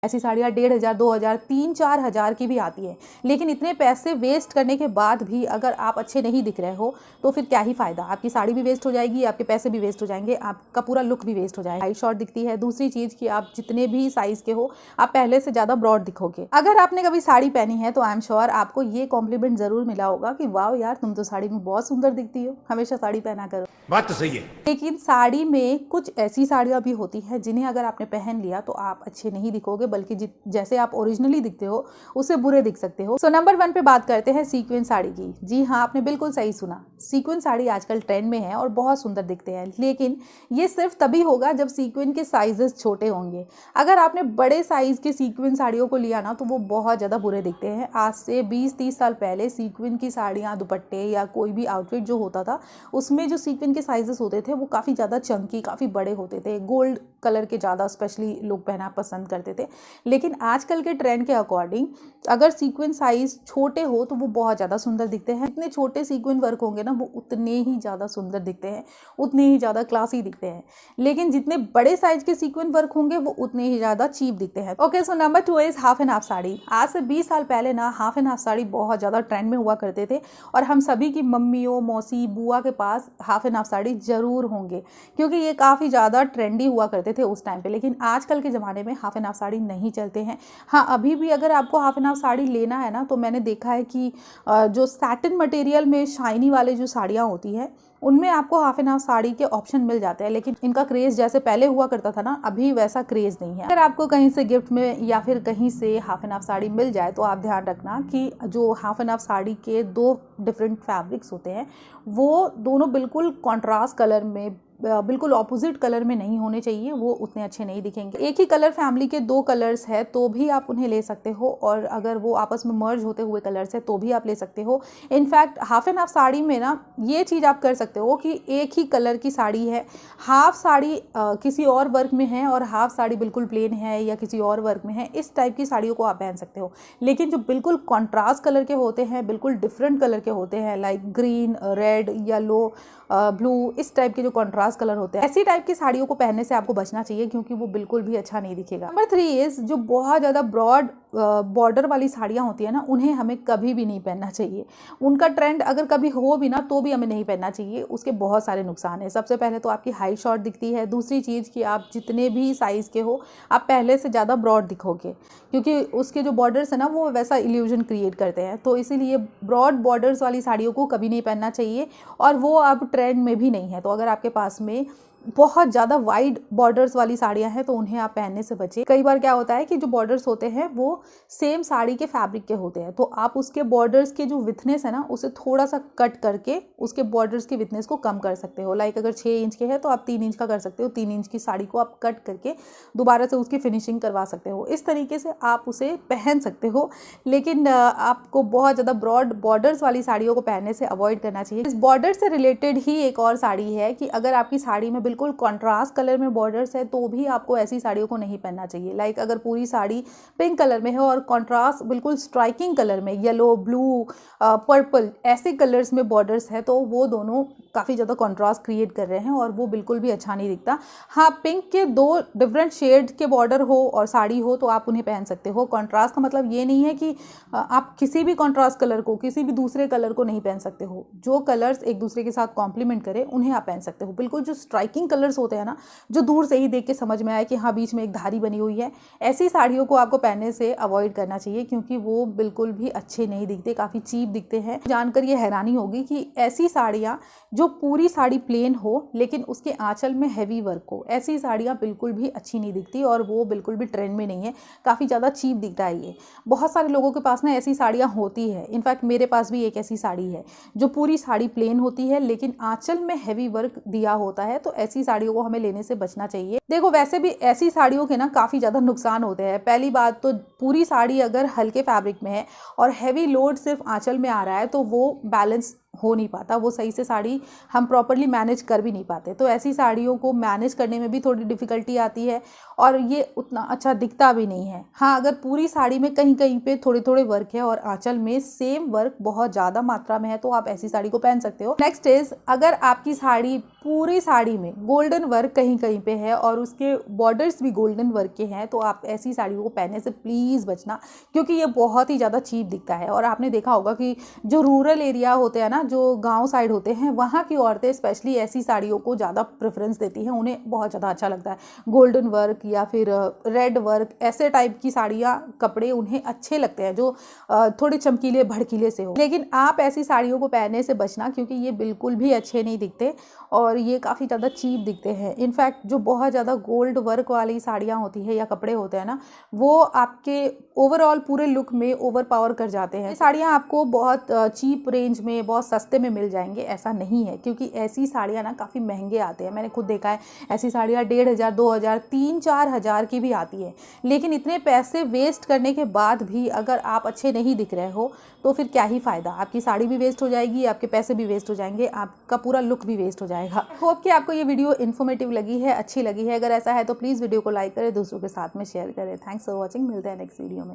ऐसी साड़ियाँ 1500, 2000, 3-4 हज़ार की भी आती है। लेकिन इतने पैसे वेस्ट करने के बाद भी अगर आप अच्छे नहीं दिख रहे हो तो फिर क्या ही फ़ायदा। आपकी साड़ी भी वेस्ट हो जाएगी, आपके पैसे भी वेस्ट हो जाएंगे, आपका पूरा लुक भी वेस्ट हो जाएगा। हाइट शॉर्ट दिखती है। दूसरी चीज़ कि आप जितने भी साइज़ के हो आप पहले से ज़्यादा ब्रॉड दिखोगे। अगर आपने कभी साड़ी पहनी है तो आई एम श्योर आपको ये कॉम्प्लीमेंट ज़रूर मिला होगा कि वाह यार, तुम तो साड़ी में बहुत सुंदर दिखती हो, हमेशा साड़ी पहना करो। बात तो सही है। लेकिन साड़ी में कुछ ऐसी साड़ियाँ भी होती हैं जिन्हें अगर आपने पहन लिया तो आप अच्छे नहीं दिखोगे, बल्कि जैसे आप ओरिजिनली दिखते हो उससे बुरे दिख सकते हो। सो नंबर 1 पे बात करते हैं सीक्वेंस साड़ी की। जी हाँ, आपने बिल्कुल सही सुना, सीक्वेंस साड़ी आजकल ट्रेंड में है और बहुत सुंदर दिखते हैं। लेकिन ये सिर्फ तभी होगा जब सीक्वेंस के साइजेस छोटे होंगे। अगर आपने बड़े साइज के सीक्वेंस साड़ियों को लिया ना तो वो बहुत ज़्यादा बुरे दिखते हैं। आज से 20-30 साल पहले सीक्वेंस की साड़ियाँ, दुपट्टे या कोई भी आउटफिट जो होता था उसमें जो सीक्वेंस के साइजेस होते थे वो काफ़ी ज़्यादा चंकी, काफ़ी बड़े होते थे। गोल्ड कलर के ज़्यादा स्पेशली लोग पहनना पसंद करते थे। लेकिन आजकल के ट्रेंड के अकॉर्डिंग अगर सीक्वेंस साइज छोटे हो तो वो बहुत ज़्यादा सुंदर दिखते हैं। इतने छोटे सीक्वेंस वर्क होंगे ना वो उतने ही ज़्यादा सुंदर दिखते हैं, उतने ही ज़्यादा क्लासी दिखते हैं। लेकिन जितने बड़े साइज के सीक्वेंस वर्क होंगे वो उतने ही ज़्यादा चीप दिखते हैं। Okay, so number 2 is half and half sari. आज से 20 साल पहले ना हाफ एंड हाफ साड़ी बहुत ज़्यादा ट्रेंड में हुआ करते थे और हम सभी की मम्मियों, मौसी, बुआ के पास हाफ एंड हाफ साड़ी ज़रूर होंगे क्योंकि ये काफ़ी ज़्यादा ट्रेंडी हुआ करते थे उस टाइम पे। लेकिन आजकल के ज़माने में हाफ एंड हाफ साड़ी नहीं चलते हैं। हाँ, अभी भी अगर आपको हाफ एंड हाफ साड़ी लेना है ना तो मैंने देखा है कि जो सैटिन मटेरियल में शाइनी वाले जो साड़ियाँ होती हैं उनमें आपको हाफ एंड हाफ साड़ी के ऑप्शन मिल जाते हैं। लेकिन इनका क्रेज़ जैसे पहले हुआ करता था ना, अभी वैसा क्रेज़ नहीं है। अगर आपको कहीं से गिफ्ट में या फिर कहीं से हाफ एंड हाफ साड़ी मिल जाए तो आप ध्यान रखना कि जो हाफ एंड हाफ साड़ी के 2 डिफरेंट फैब्रिक्स होते हैं वो दोनों बिल्कुल कॉन्ट्रास्ट कलर में, बिल्कुल ऑपोजिट कलर में नहीं होने चाहिए, वो उतने अच्छे नहीं दिखेंगे। एक ही कलर फैमिली के 2 कलर्स है तो भी आप उन्हें ले सकते हो और अगर वो आपस में मर्ज होते हुए कलर्स है तो भी आप ले सकते हो। In fact half and half sari में ना ये चीज़ आप कर सकते हो कि एक ही कलर की साड़ी है, हाफ साड़ी किसी और वर्क में है और हाफ साड़ी बिल्कुल प्लेन है या किसी और वर्क में है, इस टाइप की साड़ियों को आप पहन सकते हो। लेकिन जो बिल्कुल कॉन्ट्रास्ट कलर के होते हैं, बिल्कुल डिफरेंट कलर के होते हैं, like green, red, yellow, blue, इस टाइप के जो कॉन्ट्रास्ट कलर होते हैं, ऐसी टाइप की साड़ियों को पहनने से आपको बचना चाहिए क्योंकि वो बिल्कुल भी अच्छा नहीं दिखेगा। नंबर 3 इज जो बहुत ज़्यादा ब्रॉड बॉर्डर वाली साड़ियाँ होती है ना, उन्हें हमें कभी भी नहीं पहनना चाहिए। उनका ट्रेंड अगर कभी हो भी ना तो भी हमें नहीं पहनना चाहिए। उसके बहुत सारे नुकसान हैं। सबसे पहले तो आपकी हाइट शॉर्ट दिखती है। दूसरी चीज़ कि आप जितने भी साइज़ के हो आप पहले से ज़्यादा ब्रॉड दिखोगे क्योंकि उसके जो बॉर्डर्स है ना वो वैसा इल्यूजन क्रिएट करते हैं। तो इसीलिए ब्रॉड बॉर्डर्स वाली साड़ियों को कभी नहीं पहनना चाहिए और वो अब ट्रेंड में भी नहीं है। तो अगर आपके पास में बहुत ज़्यादा वाइड बॉर्डर्स वाली साड़ियाँ हैं तो उन्हें आप पहनने से बचें। कई बार क्या होता है कि जो बॉर्डर्स होते हैं वो सेम साड़ी के फैब्रिक के होते हैं तो आप उसके बॉर्डर्स के जो विथनेस है ना उसे थोड़ा सा कट करके उसके बॉर्डर्स की विथनेस को कम कर सकते हो। लाइक अगर 6 इंच के हैं तो आप 3 इंच का कर सकते हो। 3 इंच की साड़ी को आप कट करके दोबारा से उसकी फिनिशिंग करवा सकते हो। इस तरीके से आप उसे पहन सकते हो। लेकिन आपको बहुत ज़्यादा ब्रॉड बॉर्डर्स वाली साड़ियों को पहनने से अवॉइड करना चाहिए। इस बॉर्डर से रिलेटेड ही एक और साड़ी है कि अगर आपकी साड़ी में बिल्कुल कॉन्ट्रास्ट कलर में बॉर्डर्स है तो भी आपको ऐसी साड़ियों को नहीं पहनना चाहिए। लाइक अगर पूरी साड़ी पिंक कलर में है और कॉन्ट्रास्ट बिल्कुल स्ट्राइकिंग कलर में, येलो, ब्लू, पर्पल, ऐसे कलर्स में बॉर्डर्स है तो वो दोनों काफ़ी ज़्यादा कॉन्ट्रास्ट क्रिएट कर रहे हैं और वो बिल्कुल भी अच्छा नहीं दिखता। हाँ, पिंक के 2 डिफरेंट शेड के बॉर्डर हो और साड़ी हो तो आप उन्हें पहन सकते हो। कॉन्ट्रास्ट का मतलब ये नहीं है कि आप किसी भी कॉन्ट्रास्ट कलर को, किसी भी दूसरे कलर को नहीं पहन सकते हो। जो कलर्स एक दूसरे के साथ कॉम्प्लीमेंट करें उन्हें आप पहन सकते हो। बिल्कुल जो स्ट्राइकिंग कलर्स होते हैं ना, जो दूर से ही देख के समझ में आए कि हाँ बीच में एक धारी बनी हुई है, ऐसी साड़ियों को आपको पहनने से अवॉइड करना चाहिए क्योंकि वो बिल्कुल भी अच्छे नहीं दिखते, काफ़ी चीप दिखते हैं। जानकर ये हैरानी होगी कि ऐसी साड़ियाँ जो पूरी साड़ी प्लेन हो लेकिन उसके आंचल में हैवी वर्क हो, ऐसी साड़ियाँ बिल्कुल भी अच्छी नहीं दिखती और वो बिल्कुल भी ट्रेंड में नहीं है, काफ़ी ज़्यादा चीप दिख रहा है ये। बहुत सारे लोगों के पास ना ऐसी साड़ियाँ होती है। इनफैक्ट मेरे पास भी एक ऐसी साड़ी है जो पूरी साड़ी प्लेन होती है लेकिन आंचल में हैवी वर्क दिया होता है। तो ऐसी साड़ियों को हमें लेने से बचना चाहिए। देखो, वैसे भी ऐसी साड़ियों के ना काफ़ी ज़्यादा नुकसान होते हैं। पहली बात तो पूरी साड़ी अगर हल्के फैब्रिक में है और हैवी लोड सिर्फ आंचल में आ रहा है तो वो बैलेंस हो नहीं पाता, वो सही से साड़ी हम प्रॉपरली मैनेज कर भी नहीं पाते। तो ऐसी साड़ियों को मैनेज करने में भी थोड़ी डिफ़िकल्टी आती है और ये उतना अच्छा दिखता भी नहीं है। हाँ, अगर पूरी साड़ी में कहीं कहीं पे थोड़े थोड़े वर्क है और आंचल में सेम वर्क बहुत ज़्यादा मात्रा में है तो आप ऐसी साड़ी को पहन सकते हो। नेक्स्ट इज, अगर आपकी साड़ी पूरी साड़ी में गोल्डन वर्क कहीं कहीं पे है और उसके बॉर्डर्स भी गोल्डन वर्क के हैं तो आप ऐसी साड़ियों को पहनने से प्लीज़ बचना, क्योंकि ये बहुत ही ज़्यादा चीप दिखता है। और आपने देखा होगा कि जो रूरल एरिया होते हैं ना, जो गांव साइड होते हैं, वहाँ की औरतें स्पेशली ऐसी साड़ियों को ज़्यादा प्रेफरेंस देती हैं, उन्हें बहुत ज़्यादा अच्छा लगता है। गोल्डन वर्क या फिर रेड वर्क, ऐसे टाइप की साड़ियाँ, कपड़े उन्हें अच्छे लगते हैं जो थोड़े चमकीले भड़कीले से हो। लेकिन आप ऐसी साड़ियों को पहनने से बचना, क्योंकि ये बिल्कुल भी अच्छे नहीं दिखते और ये काफ़ी ज़्यादा चीप दिखते हैं। इनफैक्ट जो बहुत ज़्यादा गोल्ड वर्क वाली साड़ियाँ होती है या कपड़े होते हैं ना, वो आपके ओवरऑल पूरे लुक में ओवर पावर कर जाते हैं। साड़ियाँ आपको बहुत चीप रेंज में, बहुत सस्ते में मिल जाएंगे, ऐसा नहीं है, क्योंकि ऐसी साड़ियाँ ना काफ़ी महंगे आते हैं। मैंने खुद देखा है, ऐसी साड़ियाँ 1500, 2000, 3-4 हज़ार की भी आती है। लेकिन इतने पैसे वेस्ट करने के बाद भी अगर आप अच्छे नहीं दिख रहे हो तो फिर क्या ही फ़ायदा। आपकी साड़ी भी वेस्ट हो जाएगी, आपके पैसे भी वेस्ट हो जाएंगे, आपका पूरा लुक भी वेस्ट हो जाएगा। होप कि आपको ये वीडियो इन्फॉर्मेटिव लगी है, अच्छी लगी है। अगर ऐसा है तो प्लीज़ वीडियो को लाइक करें, दूसरों के साथ में शेयर करें। Thanks for watching. मिलते हैं नेक्स्ट वीडियो में।